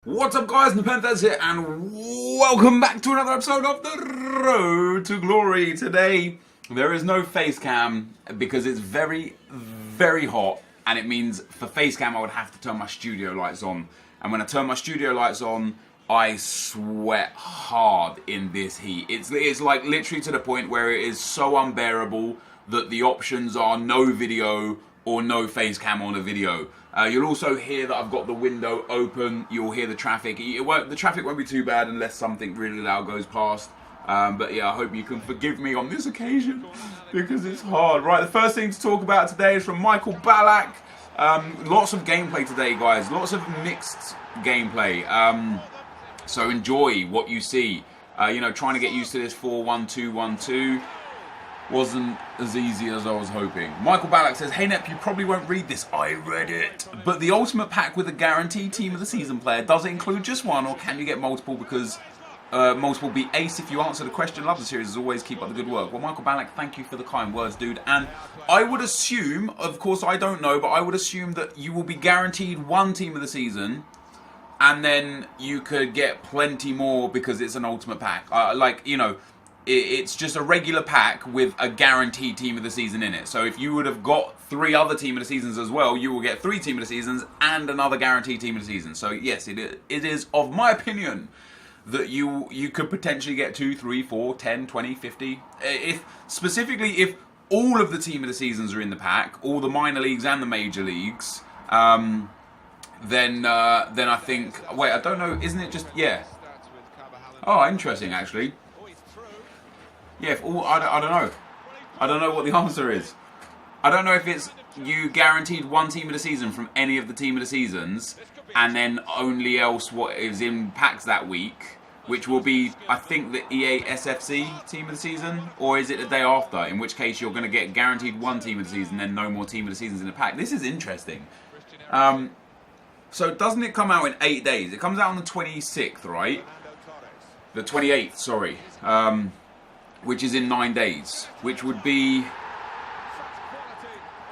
What's up guys, NepentheZ here and welcome back to another episode of The Road to Glory. Today there is no face cam because it's very hot, and it means for face cam I would have to turn my studio lights on, and when I turn my studio lights on I sweat hard in this heat. It's like literally to the point where it is so unbearable that the options are no video or no face cam on a video. You'll also hear that I've got the window open. You'll hear the traffic. The traffic won't be too bad unless something really loud goes past. But yeah, I hope you can forgive me on this occasion because it's hard. Right, the first thing to talk about today is from Michael Ballack. Lots of gameplay today, guys. Lots of mixed gameplay. So enjoy what you see. Trying to get used to this 4-1-2-1-2 wasn't as easy as I was hoping. Michael Ballack says, "Hey Nep, you probably won't read this. I read it. But the ultimate pack with a guaranteed team of the season player, does it include just one, or can you get multiple because multiple beat ace? If you answer the question, love the series as always, keep up the good work." Well, Michael Ballack, thank you for the kind words, dude. And I would assume, of course I don't know, but I would assume that you will be guaranteed one team of the season, and then you could get plenty more because it's an ultimate pack. It's just a regular pack with a guaranteed team of the season in it. So if you would have got 3 other team of the seasons as well, you will get 3 team of the seasons and another guaranteed team of the season. So yes, it is of my opinion that you could potentially get 2, 3, 4, 10, 20, 50. If all of the team of the seasons are in the pack, all the minor leagues and the major leagues, then I think, wait, I don't know, isn't it just, yeah. Oh, interesting actually. Yeah, I don't know. I don't know what the answer is. I don't know if it's you guaranteed one team of the season from any of the team of the seasons, and then only else what is in packs that week, which will be, I think, the EA SFC team of the season, or is it the day after, in which case you're going to get guaranteed one team of the season, then no more team of the seasons in the pack. This is interesting. So doesn't it come out in 8 days? It comes out on the 26th, right? The 28th, sorry. Which is in 9 days, which would be,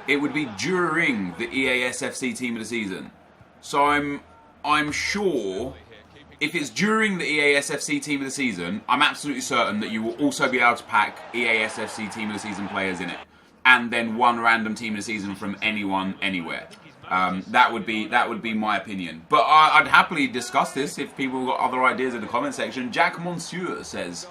it would be during the EA SFC team of the season. So I'm sure if it's during the EA SFC team of the season, I'm absolutely certain that you will also be able to pack EA SFC team of the season players in it, and then one random team of the season from anyone, anywhere. That would be my opinion. But I'd happily discuss this if people have got other ideas in the comment section. Jack Monsieur says,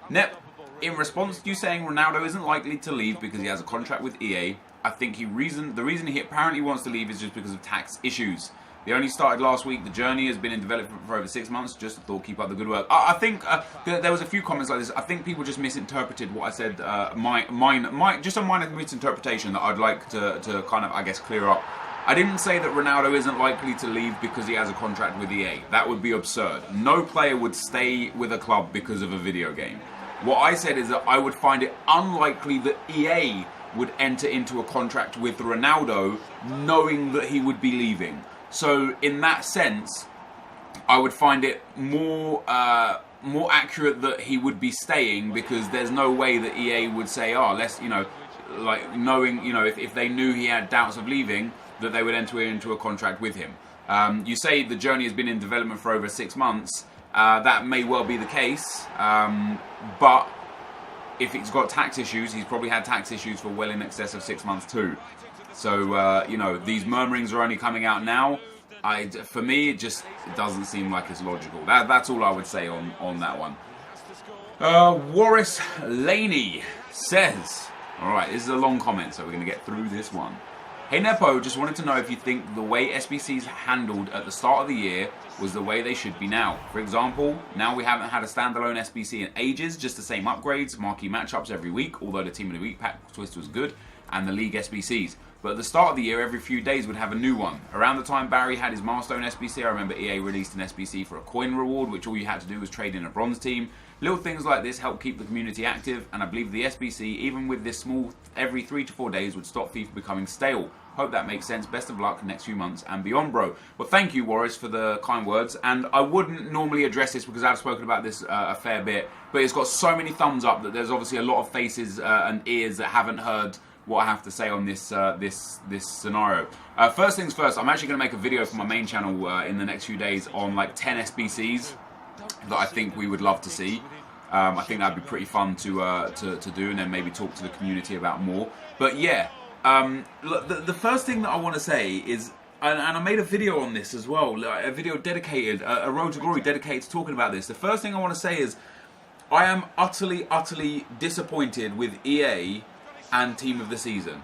"Nep, in response to you saying Ronaldo isn't likely to leave because he has a contract with EA, I think the reason he apparently wants to leave is just because of tax issues. They only started last week. The journey has been in development for over 6 months. Just a thought, keep up the good work." I think there was a few comments like this. I think people just misinterpreted what I said. Just a minor misinterpretation that I'd like to kind of, I guess, clear up. I didn't say that Ronaldo isn't likely to leave because he has a contract with EA. That would be absurd. No player would stay with a club because of a video game. What I said is that I would find it unlikely that EA would enter into a contract with Ronaldo knowing that he would be leaving. So in that sense, I would find it more accurate that he would be staying, because there's no way that EA would say, oh, let's, knowing, if they knew he had doubts of leaving, that they would enter into a contract with him. You say the journey has been in development for over 6 months. That may well be the case, but if he's got tax issues, he's probably had tax issues for well in excess of 6 months too. So, these murmurings are only coming out now. For me, it doesn't seem like it's logical. That's all I would say on that one. Warris Laney says, alright, this is a long comment, so we're going to get through this one. "Hey Nepo, just wanted to know if you think the way SBCs handled at the start of the year was the way they should be now. For example, now we haven't had a standalone SBC in ages, just the same upgrades, marquee matchups every week, although the Team of the Week pack twist was good, and the League SBCs. But at the start of the year, every few days would have a new one. Around the time Barry had his milestone SBC, I remember EA released an SBC for a coin reward, which all you had to do was trade in a bronze team. Little things like this help keep the community active, and I believe the SBC, even with this small, every 3 to 4 days, would stop FIFA becoming stale. Hope that makes sense. Best of luck next few months and beyond, bro." Well, thank you, Warris, for the kind words. And I wouldn't normally address this because I've spoken about this a fair bit, but it's got so many thumbs up that there's obviously a lot of faces and ears that haven't heard what I have to say on this this scenario. First things first, I'm actually going to make a video for my main channel in the next few days on like 10 SBCs that I think we would love to see. I think that'd be pretty fun to do, and then maybe talk to the community about more. But yeah, look, the first thing that I want to say is, and I made a video on this as well, like a video dedicated, a Road to Glory dedicated to talking about this. The first thing I want to say is, I am utterly disappointed with EA and Team of the Season.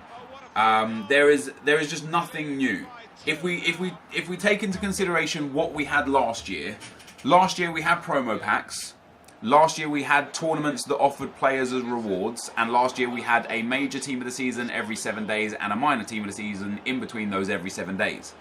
There is just nothing new. If we take into consideration what we had last year we had promo packs. Last year we had tournaments that offered players as rewards, and last year we had a major Team of the Season every 7 days and a minor Team of the Season in between those every 7 days.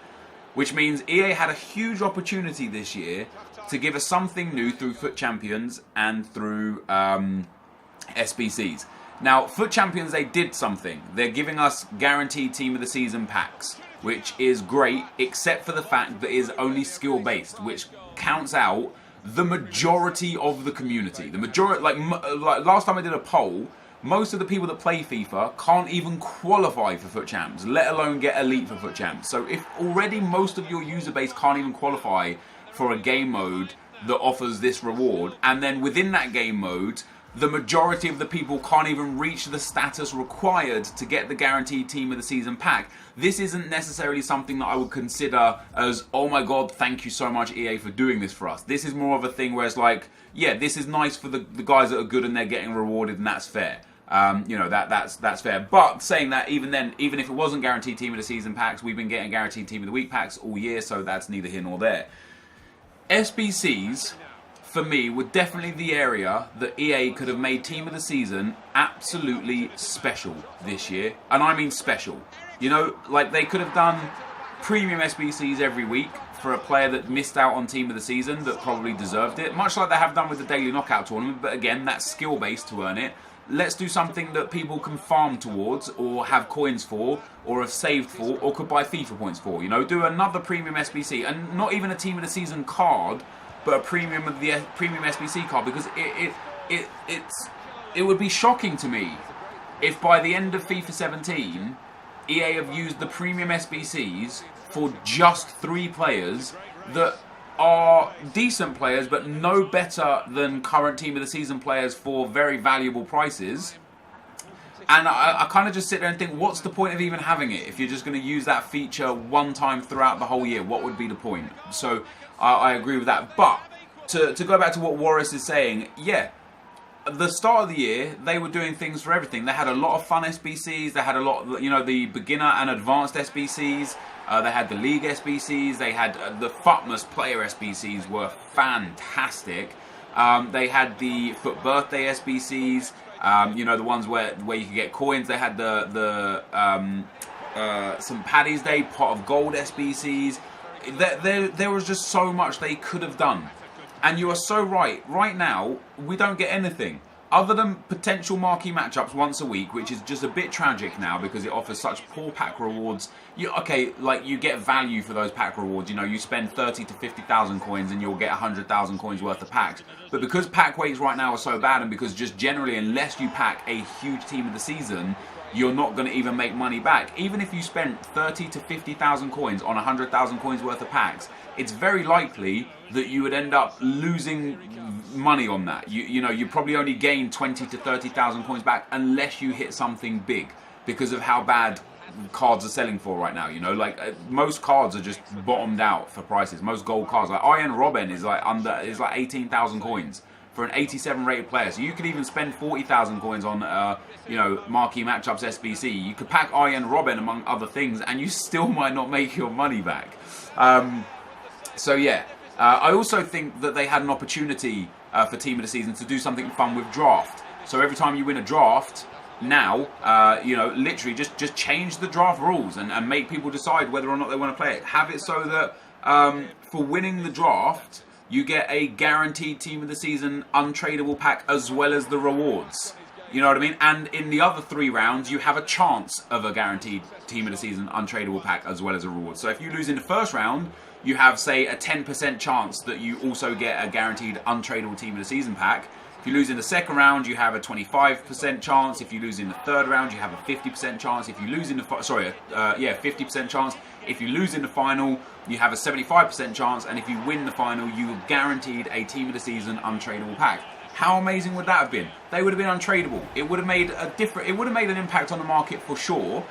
Which means EA had a huge opportunity this year to give us something new through Foot Champions and through SBCs. Now, Foot Champions, they did something. They're giving us guaranteed Team of the Season packs, which is great, except for the fact that it is only skill-based, which counts out the majority of the community. The majority, like last time I did a poll, most of the people that play FIFA can't even qualify for Foot Champs, let alone get elite for Foot Champs. So if already most of your user base can't even qualify for a game mode that offers this reward, and then within that game mode, the majority of the people can't even reach the status required to get the guaranteed Team of the Season pack. This isn't necessarily something that I would consider as, oh my god, thank you so much EA for doing this for us. This is more of a thing where it's like, yeah, this is nice for the guys that are good and they're getting rewarded, and that's fair. You know, that's fair. But saying that, even then, even if it wasn't guaranteed Team of the Season packs, we've been getting guaranteed Team of the Week packs all year, so that's neither here nor there. SBCs, for me, were definitely the area that EA could have made Team of the Season absolutely special this year. And I mean special. You know, like they could have done premium SBCs every week for a player that missed out on Team of the Season that probably deserved it. Much like they have done with the Daily Knockout Tournament, but again, that's skill-based to earn it. Let's do something that people can farm towards, or have coins for, or have saved for, or could buy FIFA points for. You know, do another premium SBC, and not even a Team of the Season card, but a premium SBC card, because it would be shocking to me if by the end of FIFA 17 EA have used the premium SBCs for just 3 players that are decent players but no better than current Team of the Season players for very valuable prices. And I kind of just sit there and think, what's the point of even having it if you're just going to use that feature one time throughout the whole year? What would be the point? So I agree with that. But to go back to what Warris is saying, yeah, at the start of the year, they were doing things for everything. They had a lot of fun SBCs. They had a lot, you know, the beginner and advanced SBCs. They had the league SBCs. They had the Futmas player SBCs were fantastic. They had the Foot birthday SBCs. You know, the ones where you could get coins. They had the St. Paddy's Day pot of gold SBCs. There was just so much they could have done. And you are so right. Right now, we don't get anything. Other than potential marquee matchups once a week, which is just a bit tragic now because it offers such poor pack rewards. You get value for those pack rewards. You know, you spend 30 to 50,000 coins and you'll get 100,000 coins worth of packs. But because pack weights right now are so bad, and because just generally, unless you pack a huge Team of the Season, you're not going to even make money back. Even if you spent 30 to 50,000 coins on 100,000 coins worth of packs, it's very likely that you would end up losing money on that. You know, you probably only gain 20 to 30,000 coins back unless you hit something big, because of how bad cards are selling for right now. You know, like most cards are just bottomed out for prices. Most gold cards, like Ian Robben, is like 18,000 coins for an 87 rated player. So you could even spend 40,000 coins on you know, marquee matchups SBC. You could pack Ian Robben among other things, and you still might not make your money back. So yeah, I also think that they had an opportunity for Team of the Season to do something fun with draft. So every time you win a draft, now, you know, literally just change the draft rules and make people decide whether or not they want to play it. Have it so that for winning the draft, you get a guaranteed Team of the Season untradeable pack as well as the rewards. You know what I mean? And in the other 3 rounds, you have a chance of a guaranteed Team of the Season untradeable pack as well as a reward. So if you lose in the first round, you have, say, a 10% chance that you also get a guaranteed untradeable Team of the Season pack. If you lose in the second round, you have a 25% chance. If you lose in the third round, you have a 50% chance. If you lose in the 50% chance. If you lose in the final, you have a 75% chance. And if you win the final, you are guaranteed a Team of the Season untradeable pack. How amazing would that have been? They would have been untradeable. It would have made it would have made an impact on the market for sure,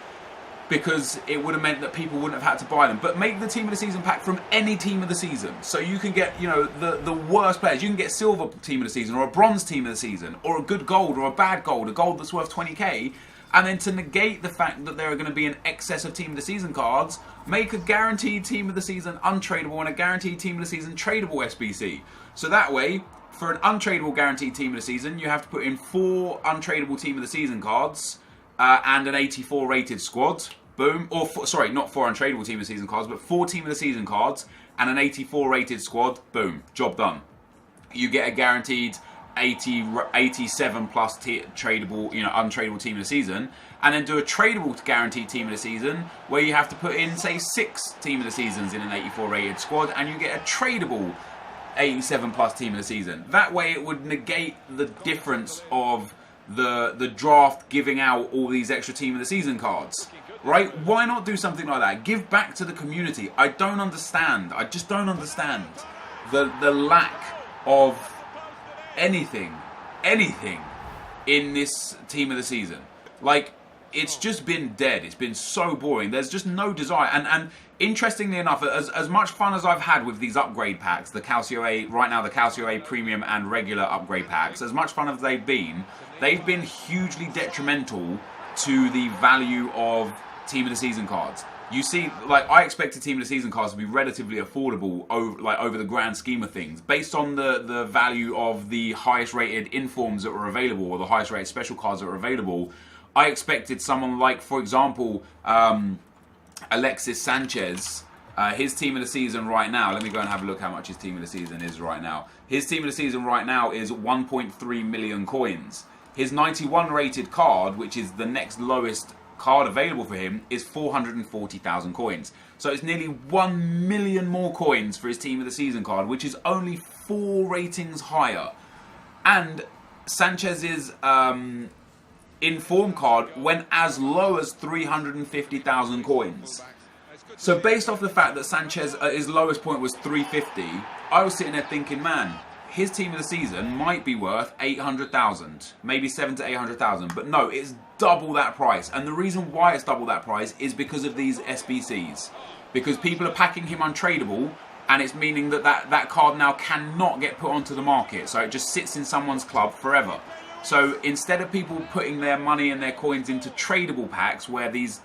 because it would have meant that people wouldn't have had to buy them. But make the Team of the Season pack from any Team of the Season. So you can get, you know, the worst players. You can get silver Team of the Season, or a bronze Team of the Season, or a good gold, or a bad gold, a gold that's worth 20k. And then to negate the fact that there are going to be an excess of Team of the Season cards, make a guaranteed Team of the Season untradeable and a guaranteed Team of the Season tradable SBC. So that way, for an untradeable guaranteed Team of the Season, you have to put in 4 untradeable Team of the Season cards, and an 84 rated squad. Boom. Or, not 4 untradeable Team of the Season cards, but 4 Team of the Season cards and an 84 rated squad. Boom. Job done. You get a guaranteed 87 plus tradable, untradeable Team of the Season, and then do a tradable guaranteed Team of the Season where you have to put in, say, 6 Team of the Seasons in an 84 rated squad, and you get a tradable 87 plus Team of the Season. That way it would negate the difference of the draft giving out all these extra Team of the Season cards. Right? Why not do something like that? Give back to the community. I don't understand. I just don't understand the lack of anything in this Team of the Season. Like, it's just been dead. It's been so boring. There's just no desire. And interestingly enough, as much fun as I've had with these upgrade packs, the Calcio A, right now the Calcio A Premium and regular upgrade packs, as much fun as they've been hugely detrimental to the value of Team of the Season cards. You see, like, I expected Team of the Season cards to be relatively affordable over the grand scheme of things, based on the value of the highest rated informs that were available, or the highest rated special cards that were available. I expected someone like, for example, Alexis Sanchez. His Team of the Season right now, let me go and have a look how much his Team of the Season is right now. His Team of the Season right now is 1.3 million coins. His 91 rated card, which is the next lowest card available for him, is 440,000 coins. So it's nearly 1 million more coins for his Team of the Season card, which is only 4 ratings higher. And Sanchez's inform card went as low as 350,000 coins. So based off the fact that Sanchez, his lowest point was 350, I was sitting there thinking, man, his Team of the Season might be worth 800,000, maybe 700 to 800,000, but no, it's double that price. And the reason why it's double that price is because of these SBCs. Because people are packing him untradeable, and it's meaning that card now cannot get put onto the market. So it just sits in someone's club forever. So instead of people putting their money and their coins into tradable packs, where these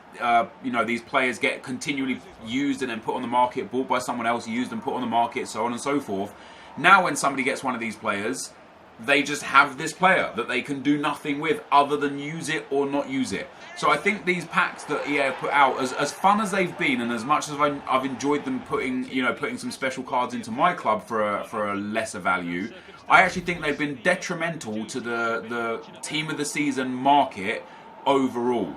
these players get continually used and then put on the market, bought by someone else, used and put on the market, so on and so forth. Now when somebody gets one of these players, they just have this player that they can do nothing with other than use it or not use it. So I think these packs that EA have put out, as fun as they've been, and as much as I've enjoyed them putting some special cards into my club for a lesser value, I actually think they've been detrimental to the Team of the Season market overall.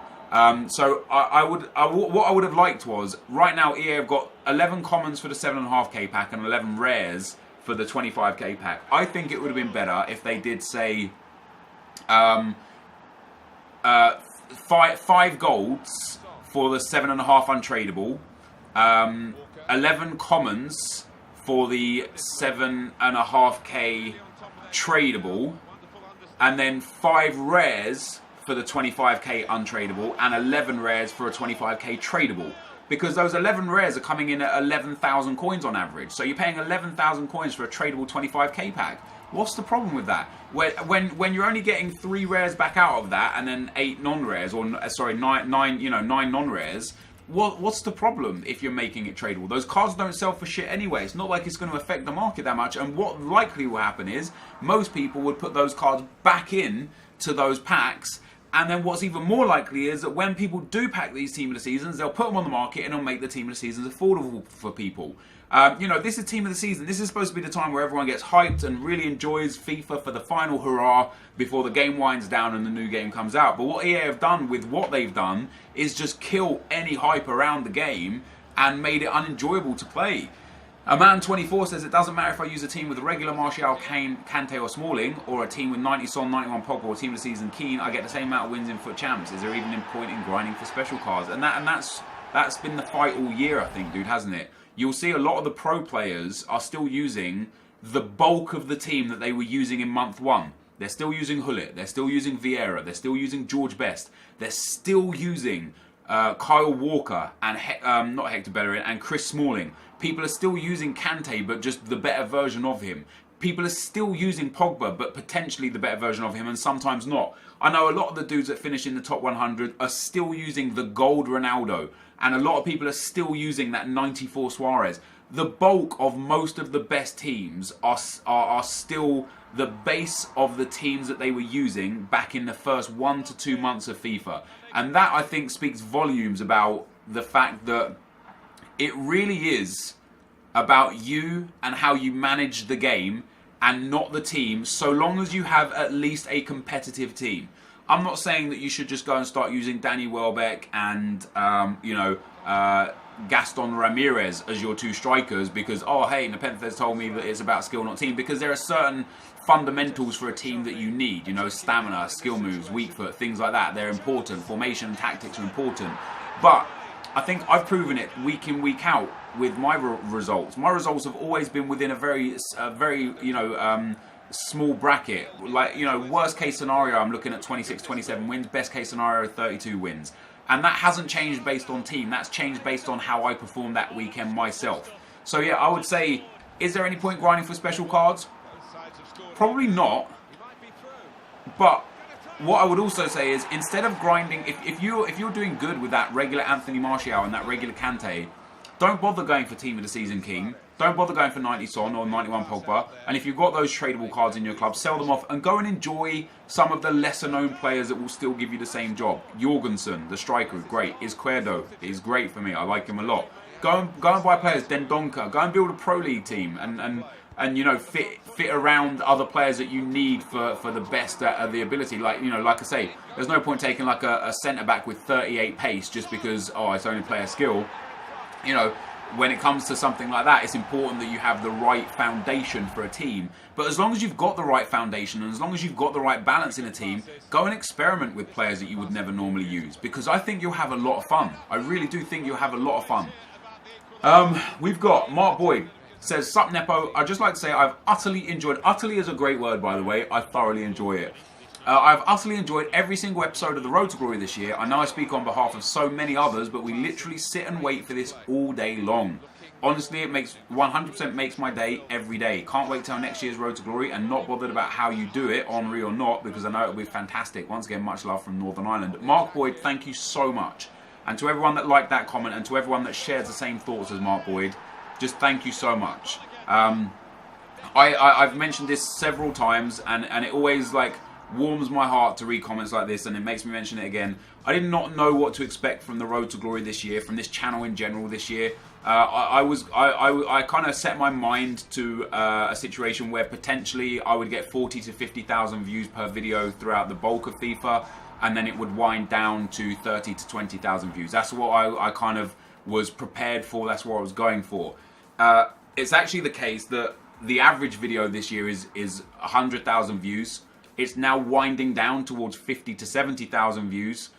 So what I would have liked was, right now EA have got 11 commons for the 7.5k pack and 11 rares for the 25k pack. I think it would have been better if they did, say, 5 golds for the 7.5 untradeable, 11 commons for the 7.5k tradable, and then 5 rares for the 25k untradeable, and 11 rares for a 25k tradable. Because those 11 rares are coming in at 11,000 coins on average. So you're paying 11,000 coins for a tradable 25k pack. What's the problem with that? When you're only getting 3 rares back out of that, and then 8 non-rares, or sorry, 9 non-rares, what's the problem if you're making it tradable? Those cards don't sell for shit anyway. It's not like it's going to affect the market that much. And what likely will happen is most people would put those cards back in to those packs. And then what's even more likely is that when people do pack these Team of the Seasons, they'll put them on the market and it'll make the Team of the Seasons affordable for people. This is Team of the Season. This is supposed to be the time where everyone gets hyped and really enjoys FIFA for the final hurrah before the game winds down and the new game comes out. But what EA have done with what they've done is just kill any hype around the game and made it unenjoyable to play. A man 24 says it doesn't matter if I use a team with regular Martial, Kane, Kante or Smalling, or a team with 90 Son, 91 Pogba, or team of the season Keane, I get the same amount of wins in FUT Champs. Is there even a point in grinding for special cards? And that's been the fight all year, I think, dude, hasn't it? You'll see a lot of the pro players are still using the bulk of the team that they were using in month 1. They're still using Hullet, they're still using Vieira, they're still using George Best, they're still using Kyle Walker and not Hector Bellerin and Chris Smalling. People are still using Kante, but just the better version of him. People are still using Pogba, but potentially the better version of him, and sometimes not. I know a lot of the dudes that finish in the top 100 are still using the gold Ronaldo, and a lot of people are still using that 94 Suarez. The bulk of most of the best teams are still the base of the teams that they were using back in the first 1 to 2 months of FIFA. And that, I think, speaks volumes about the fact that it really is about you and how you manage the game and not the team, so long as you have at least a competitive team. I'm not saying that you should just go and start using Danny Welbeck and, Gaston Ramirez as your 2 strikers because, oh, hey, NepentheZ told me that it's about skill, not team, because there are certain fundamentals for a team that you need, you know, stamina, skill moves, weak foot, things like that. They're important. Formation and tactics are important. But I think I've proven it week in, week out with my results. My results have always been within a very small bracket. Like, you know, worst case scenario, I'm looking at 26, 27 wins. Best case scenario, 32 wins. And that hasn't changed based on team. That's changed based on how I performed that weekend myself. So yeah, I would say, is there any point grinding for special cards? Probably not. But what I would also say is, instead of grinding, if you're doing good with that regular Anthony Martial and that regular Kante, don't bother going for team of the season King. Don't bother going for 90 Son or 91 Pogba. And if you've got those tradable cards in your club, sell them off and go and enjoy some of the lesser known players that will still give you the same job. Jorgensen, the striker, is great. Izquierdo is great for me. I like him a lot. Go and buy players. Dendonka. Go and build a pro league team and you know, fit around other players that you need for the best of the ability. Like, you know, like I say, there's no point taking like a centre back with 38 pace just because, oh, it's only player skill. You know, when it comes to something like that, it's important that you have the right foundation for a team. But as long as you've got the right foundation and as long as you've got the right balance in a team, go and experiment with players that you would never normally use, because I think you'll have a lot of fun. I really do think you'll have a lot of fun. We've got Mark Boyd says, "Sup Nepo, I'd just like to say I've utterly enjoyed," utterly is a great word, by the way, I thoroughly enjoy it. "I've utterly enjoyed every single episode of The Road to Glory this year. I know I speak on behalf of so many others, but we literally sit and wait for this all day long. Honestly, it makes 100% makes my day every day. Can't wait till next year's Road to Glory, and not bothered about how you do it, Henri or not, because I know it'll be fantastic." Once again, much love from Northern Ireland. Mark Boyd, thank you so much. And to everyone that liked that comment and to everyone that shares the same thoughts as Mark Boyd, just thank you so much. I've mentioned this several times, and it always like warms my heart to read comments like this, and it makes me mention it again. I did not know what to expect from the Road to Glory this year, from this channel in general this year. I kind of set my mind to a situation where potentially I would get 40 to 50,000 views per video throughout the bulk of FIFA, and then it would wind down to 30 to 20,000 views. That's what I kind of was prepared for. That's what I was going for. It's actually the case that the average video this year is 100,000 views. It's now winding down towards 50 to 70,000 views.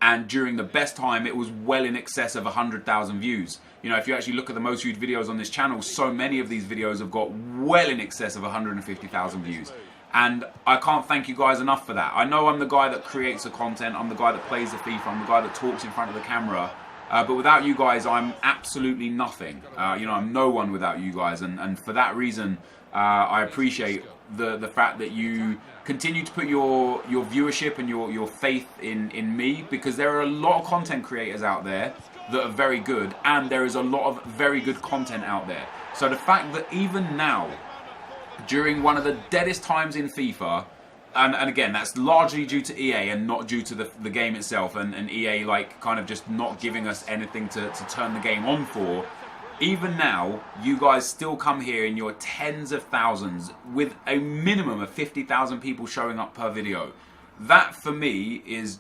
And during the best time, it was well in excess of 100,000 views. You know, if you actually look at the most viewed videos on this channel, so many of these videos have got well in excess of 150,000 views. And I can't thank you guys enough for that. I know I'm the guy that creates the content. I'm the guy that plays the FIFA. I'm the guy that talks in front of the camera. But without you guys, I'm absolutely nothing. You know, I'm no one without you guys. And for that reason, I appreciate the fact that you continue to put your viewership and your faith in me, because there are a lot of content creators out there that are very good, and there is a lot of very good content out there. So the fact that even now, during one of the deadest times in FIFA, and again, that's largely due to EA and not due to the game itself, and EA like kind of just not giving us anything to turn the game on for. Even now, you guys still come here in your tens of thousands with a minimum of 50,000 people showing up per video. That, for me, is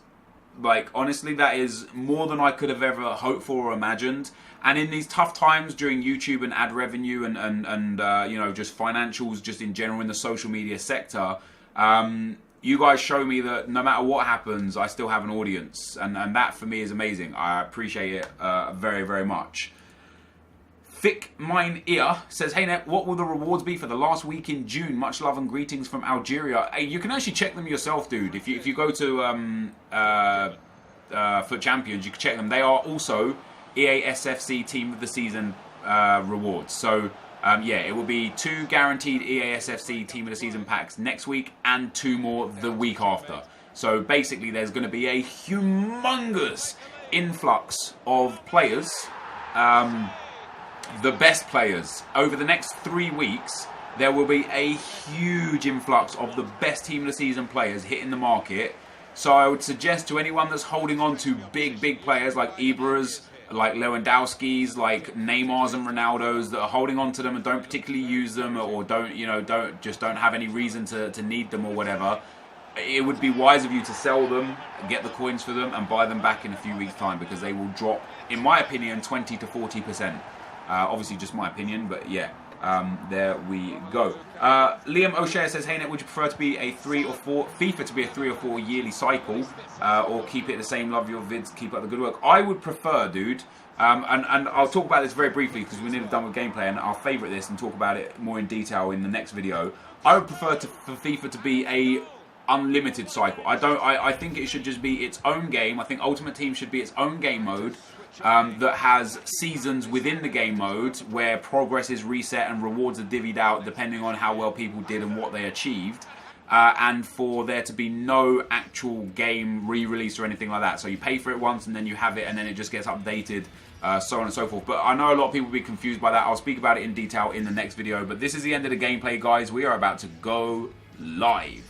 Like, honestly, that is more than I could have ever hoped for or imagined. And in these tough times during YouTube and ad revenue and you know, just financials, just in general in the social media sector, you guys show me that no matter what happens, I still have an audience. And that for me is amazing. I appreciate it very, very much. Thick Mine Ear says, "Hey Nep, what will the rewards be for the last week in June? Much love and greetings from Algeria." Hey, you can actually check them yourself, dude. If you go to Foot Champions, you can check them. They are also EASFC Team of the Season rewards. So yeah, it will be 2 guaranteed EASFC Team of the Season packs next week and 2 more the week after. So basically, there's going to be a humongous influx of players. The best players. Over the next 3 weeks, there will be a huge influx of the best Team of the Season players hitting the market. So I would suggest to anyone that's holding on to big players like Ibra's, like Lewandowski's, like Neymar's and Ronaldo's, that are holding on to them and don't particularly use them, or don't have any reason to need them or whatever, it would be wise of you to sell them, get the coins for them, and buy them back in a few weeks' time, because they will drop, in my opinion, 20 to 40%. Obviously, just my opinion, but yeah, there we go. Liam O'Shea says, "Hey Net, would you prefer to be a 3 or 4 FIFA to be a 3 or 4 yearly cycle, or keep it the same? Love your vids, keep up the good work." I would prefer, dude, and I'll talk about this very briefly because we're nearly done with gameplay, and I'll favourite this and talk about it more in detail in the next video. I would prefer for FIFA to be a unlimited cycle. I think it should just be its own game. I think Ultimate Team should be its own game mode. That has seasons within the game mode where progress is reset and rewards are divvied out depending on how well people did and what they achieved, and for there to be no actual game re-release or anything like that. So you pay for it once and then you have it, and then it just gets updated, so on and so forth. But I know a lot of people will be confused by that. I'll speak about it in detail in the next video, but this is the end of the gameplay, guys. We are about to go live.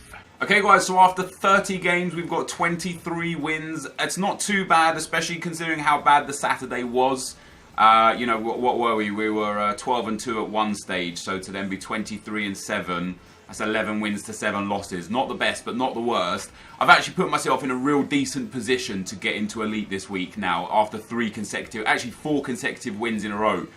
Okay guys, so after 30 games, we've got 23 wins. It's not too bad, especially considering how bad the Saturday was. You know, what were we? We were 12-2 at one stage, so to then be 23-7, that's 11 wins to 7 losses. Not the best, but not the worst. I've actually put myself in a real decent position to get into Elite this week now, after 4 consecutive wins in a row.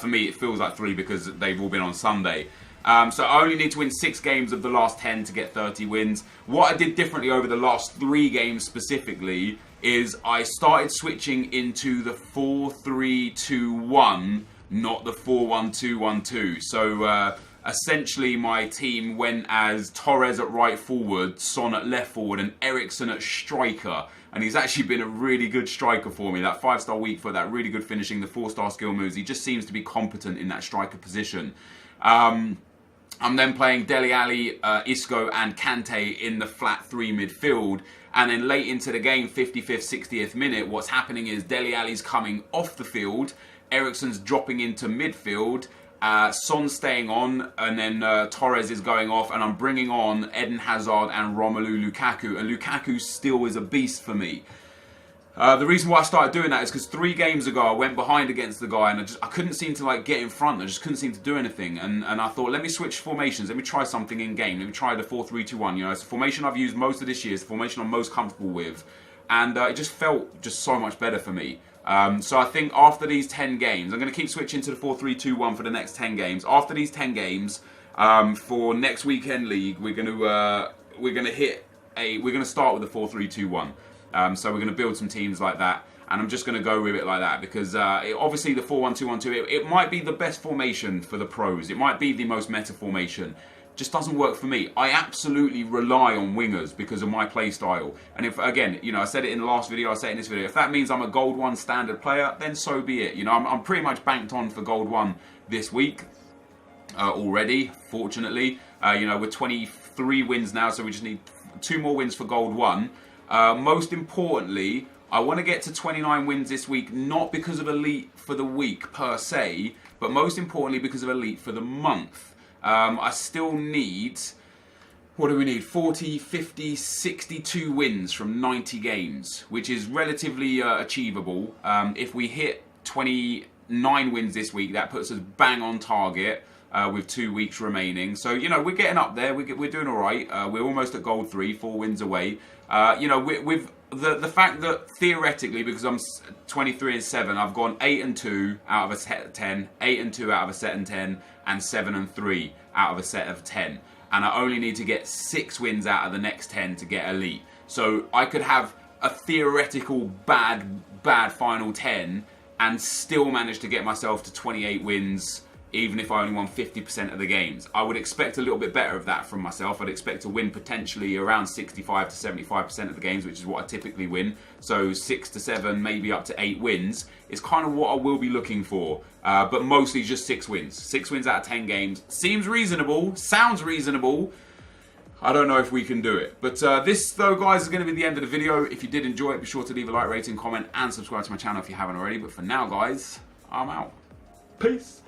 For me, it feels like 3 because they've all been on Sunday. So I only need to win 6 games of the last 10 to get 30 wins. What I did differently over the last 3 games specifically is I started switching into the 4-3-2-1, not the 4-1-2-1-2. So essentially my team went as Torres at right forward, Son at left forward, and Eriksen at striker. And he's actually been a really good striker for me. That 5-star weak foot, that really good finishing, the 4-star skill moves. He just seems to be competent in that striker position. I'm then playing Dele Alli, Isco and Kante in the flat 3 midfield. And then late into the game, 55th, 60th minute, what's happening is Dele Alli's coming off the field, Eriksen's dropping into midfield, Son's staying on, and then Torres is going off, and I'm bringing on Eden Hazard and Romelu Lukaku. And Lukaku still is a beast for me. The reason why I started doing that is because 3 games ago I went behind against the guy and I couldn't seem to like get in front. I just couldn't seem to do anything, and I thought, let me switch formations, let me try something in game, let me try the 4-3-2-1. You know, it's a formation I've used most of this year, it's the formation I'm most comfortable with, and it just felt just so much better for me. So I think after these 10 games, I'm going to keep switching to the 4-3-2-1 for the next 10 games. After these 10 games, for next weekend league, we're going to start with the 4-3-2-1. So we're going to build some teams like that, and I'm just going to go with it like that because obviously the 4-1-2-1-2, it might be the best formation for the pros. It might be the most meta formation. Just doesn't work for me. I absolutely rely on wingers because of my play style. And if, again, you know, I said it in the last video, I say it in this video, if that means I'm a Gold 1 standard player, then so be it. You know, I'm pretty much banked on for Gold 1 this week already, fortunately. You know, we're 23 wins now, so we just need 2 more wins for Gold 1. Most importantly, I want to get to 29 wins this week, not because of Elite for the week per se, but most importantly because of Elite for the month. I still need, what do we need? 40, 50, 62 wins from 90 games, which is relatively achievable. If we hit 29 wins this week, that puts us bang on target with 2 weeks remaining. So, you know, we're getting up there. We're doing all right. We're almost at Gold 3, 4 wins away. You know, with the fact that theoretically, because I'm 23-7, I've gone 8-2 out of a set of 10, 8-2 out of a set of 10, and 7-3 out of a set of 10. And I only need to get 6 wins out of the next 10 to get elite. So I could have a theoretical bad final 10 and still manage to get myself to 28 wins, even if I only won 50% of the games. I would expect a little bit better of that from myself. I'd expect to win potentially around 65 to 75% of the games, which is what I typically win. So 6 to 7, maybe up to 8 wins is kind of what I will be looking for. But mostly just 6 wins. 6 wins out of 10 games. Seems reasonable, sounds reasonable. I don't know if we can do it. But this, though, guys, is going to be the end of the video. If you did enjoy it, be sure to leave a like, rating, comment, and subscribe to my channel if you haven't already. But for now, guys, I'm out. Peace.